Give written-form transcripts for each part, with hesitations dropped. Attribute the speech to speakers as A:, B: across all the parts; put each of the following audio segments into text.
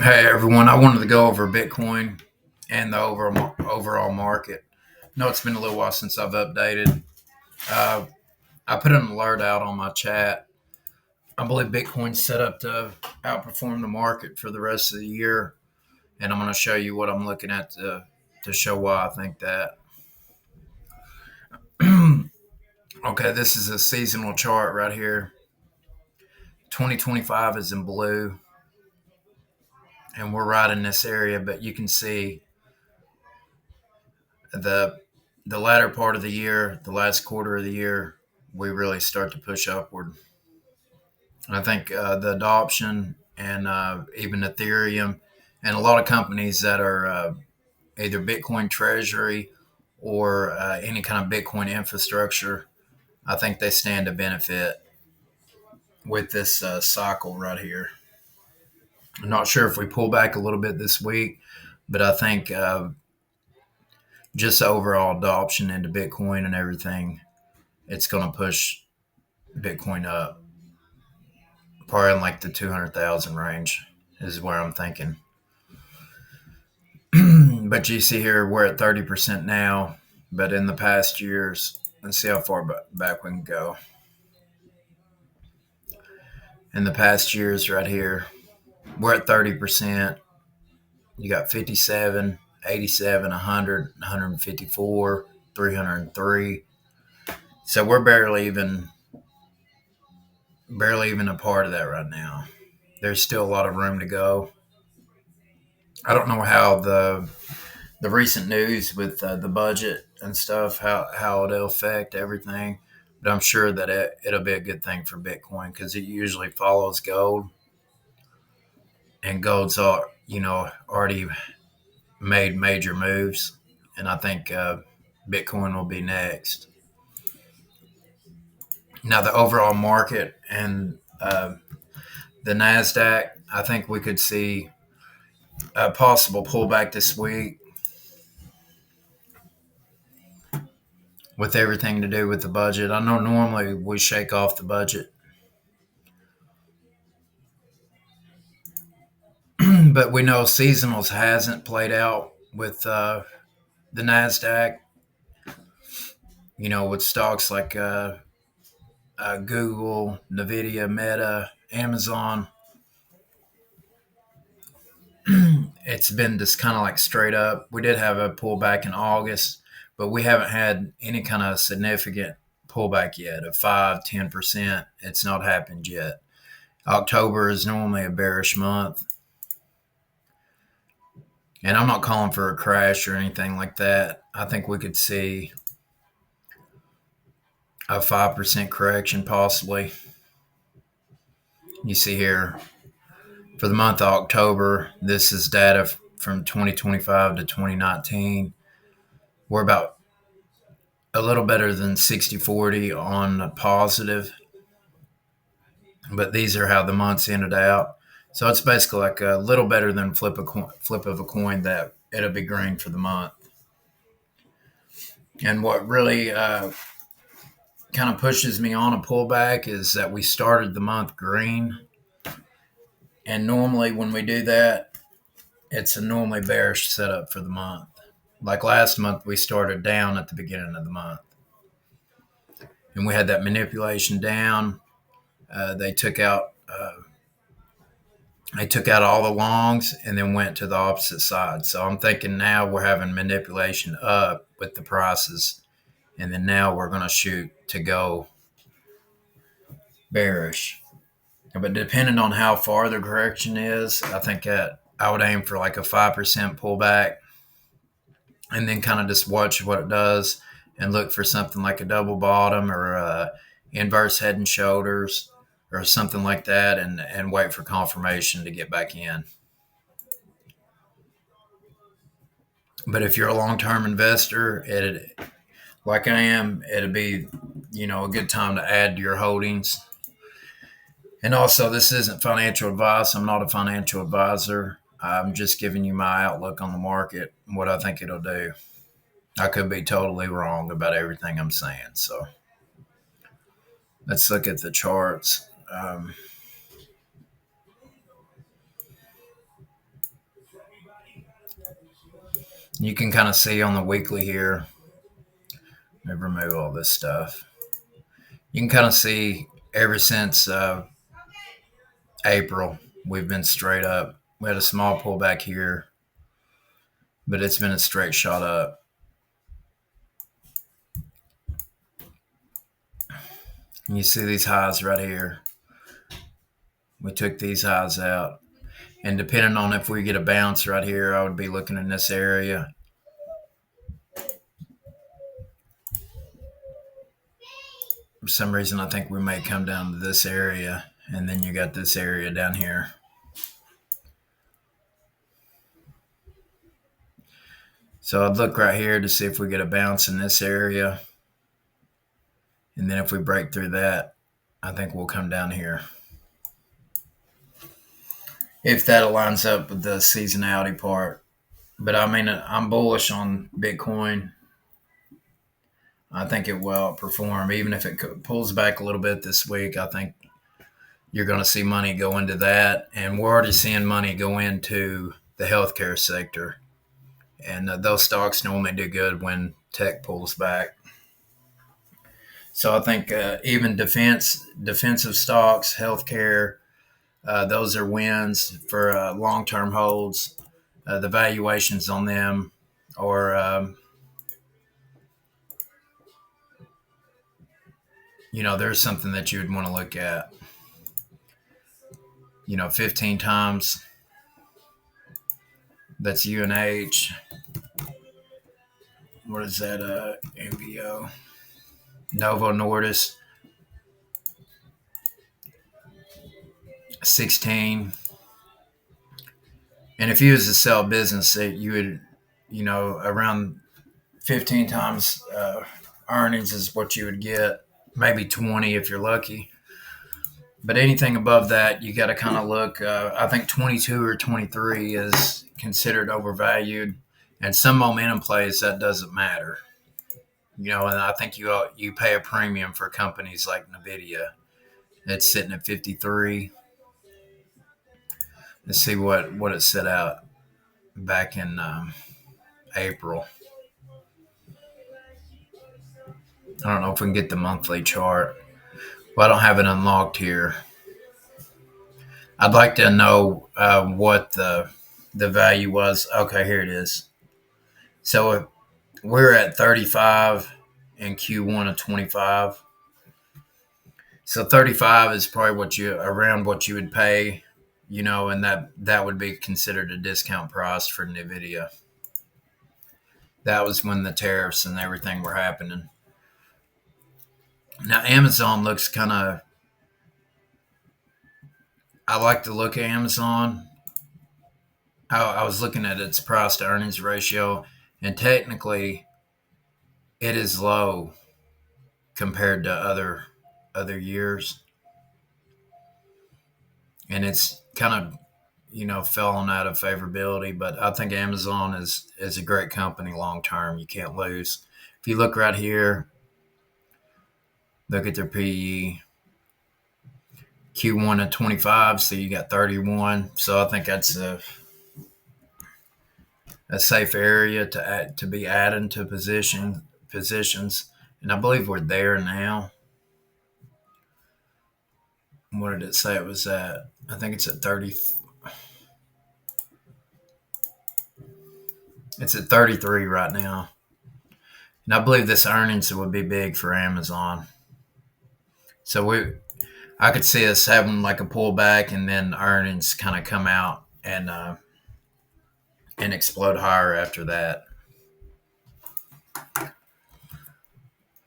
A: Hey everyone, I wanted to go over Bitcoin and the overall market. No, it's been a little while since I've updated. Uh, I put an alert out on my chat. I believe Bitcoin's set up to outperform the market for the rest of the year, and I'm going to show you what I'm looking at to show why I think that. Okay, this is a seasonal chart right here. 2025 is in blue, and we're right in this area, but you can see the the latter part of the year, the last quarter of the year, we really start to push upward. And I think the adoption and even Ethereum and a lot of companies that are either Bitcoin treasury or any kind of Bitcoin infrastructure, I think they stand to benefit with this cycle right here. I'm not sure if we pull back a little bit this week, but I think just overall adoption into Bitcoin and everything, it's going to push Bitcoin up, probably in like the 200,000 range is where I'm thinking. But you see here, we're at 30% now, but in the past years, let's see how far back we can go. In the past years, right here, we're at 30%. You got 57, 87, 100, 154, 303. So we're barely even a part of that right now. There's still a lot of room to go. I don't know how the recent news with the budget and stuff, how it'll affect everything. But I'm sure that it'll be a good thing for Bitcoin because it usually follows gold, and gold's already made major moves, and I think Bitcoin will be next. Now the overall market and the Nasdaq, I think we could see a possible pullback this week with everything to do with the budget. I know normally we shake off the budget, but we know seasonals hasn't played out with the Nasdaq. With stocks like Google, Nvidia, Meta, Amazon, it's been just kind of like straight up. We did have a pullback in August, but we haven't had any kind of significant pullback yet of 5-10%. It's not happened yet. October is normally a bearish month. And I'm not calling for a crash or anything like that. I think we could see a 5% correction possibly. You see here, for the month of October, this is data from 2025 to 2019. We're about a little better than 60-40 on positive, but these are how the months ended out. So it's basically like a little better than flip of a coin that it'll be green for the month. And what really kind of pushes me on a pullback is that we started the month green. And normally when we do that, it's a normally bearish setup for the month. Like last month, we started down at the beginning of the month. And we had that manipulation down. They took out all the longs and then went to the opposite side. So I'm thinking now we're having manipulation up with the prices, and then now we're going to shoot to go bearish. But depending on how far the correction is, I think that I would aim for like a 5% pullback, and then kind of just watch what it does and look for something like a double bottom or inverse head and shoulders or something like that, and wait for confirmation to get back in. But if you're a long-term investor, like I am, it'd be, a good time to add to your holdings. And also, this isn't financial advice. I'm not a financial advisor. I'm just giving you my outlook on the market and what I think it'll do. I could be totally wrong about everything I'm saying. So let's look at the charts. You can kind of see on the weekly here. Let me remove all this stuff. You can kind of see ever since April, we've been straight up. We had a small pullback here, but it's been a straight shot up. And you see these highs right here. We took these highs out. And depending on if we get a bounce right here, I would be looking in this area. For some reason, I think we may come down to this area, and then you got this area down here. So I'd look right here to see if we get a bounce in this area. And then if we break through that, I think we'll come down here. If that aligns up with the seasonality part. But I mean, I'm bullish on Bitcoin. I think it will outperform. Even if it pulls back a little bit this week, I think you're going to see money go into that. And we're already seeing money go into the healthcare sector. And those stocks normally do good when tech pulls back. So I think even defensive stocks, healthcare, those are wins for long-term holds. The valuations on them are, there's something that you would want to look at. 15 times. That's UNH. What is that? MBO. Novo Nordisk. 16. And if you was to sell business, you would, around 15 times earnings is what you would get. Maybe 20 if you're lucky. But anything above that, you got to kind of look. I think 22 or 23 is considered overvalued. And some momentum plays, that doesn't matter. And I think you pay a premium for companies like NVIDIA. It's sitting at 53. Let's see what it set out back in April. I don't know if we can get the monthly chart. Well, I don't have it unlocked here. I'd like to know what the value was. Okay, here it is. So we're at 35 in Q1 of 25. So 35 is probably around what you would pay, and that would be considered a discount price for NVIDIA. That was when the tariffs and everything were happening. Now Amazon looks kind of. I like to look at Amazon. I was looking at its price to earnings ratio, and technically, it is low compared to other years, and it's kind of fallen out of favorability. But I think Amazon is a great company long term. You can't lose. If you look right here, look at their PE. Q1 at 25, so you got 31. So I think that's a safe area to be adding to positions. And I believe we're there now. What did it say it was at? I think it's at 30. It's at 33 right now. And I believe this earnings would be big for Amazon. So I could see us having like a pullback and then earnings kind of come out and explode higher after that.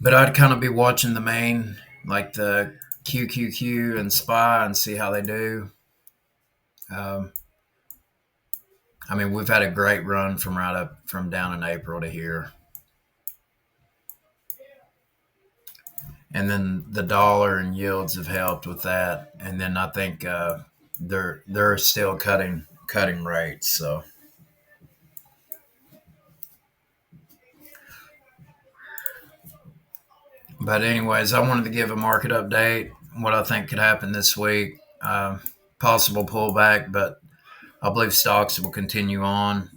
A: But I'd kind of be watching the main, like the QQQ and SPY, and see how they do. We've had a great run from down in April to here. And then the dollar and yields have helped with that. And then I think they're still cutting rates. So, but anyways, I wanted to give a market update. What I think could happen this week. Possible pullback, but I believe stocks will continue on.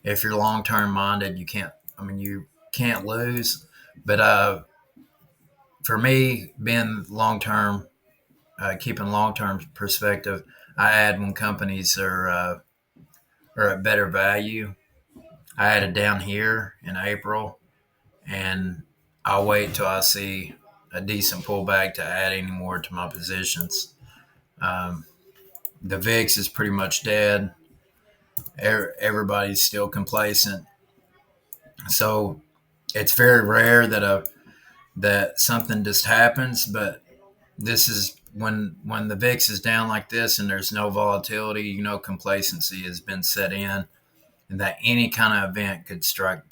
A: if you're long term minded, you can't. I mean, you can't lose. But for me, being long term, keeping long term perspective, I add when companies are at better value. I added down here in April, and I'll wait till I see a decent pullback to add any more to my positions. Um, the VIX is pretty much dead. Everybody's still complacent, so it's very rare that something just happens. But this is when the VIX is down like this and there's no volatility. Complacency has been set in, and that any kind of event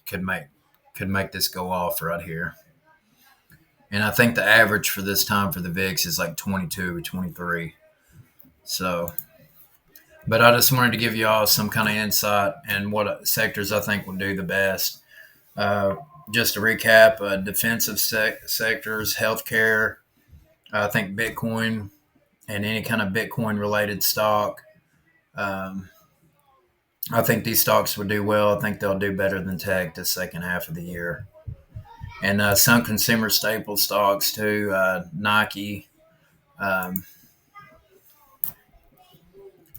A: could make this go off right here. And I think the average for this time for the VIX is like 22 or 23. So, but I just wanted to give you all some kind of insight and what sectors I think will do the best. Uh, just to recap, defensive sectors, healthcare, I think Bitcoin and any kind of Bitcoin related stock. Um, I think these stocks will do well. I think they'll do better than tech the second half of the year. And some consumer staple stocks too, Nike. Um,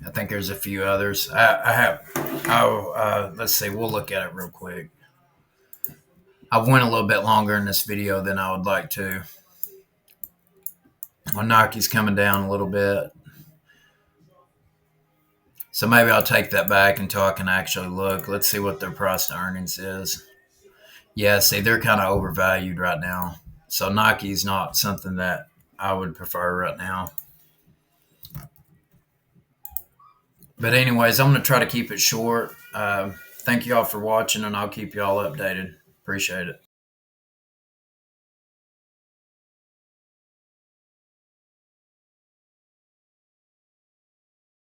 A: I think there's a few others. I have. Let's see. We'll look at it real quick. I went a little bit longer in this video than I would like to. Well, Nike's coming down a little bit, so maybe I'll take that back until I can actually look. Let's see what their price to earnings is. Yeah, see, they're kind of overvalued right now. So Nike's not something that I would prefer right now. But anyways, I'm going to try to keep it short. Thank you all for watching, and I'll keep you all updated. Appreciate it.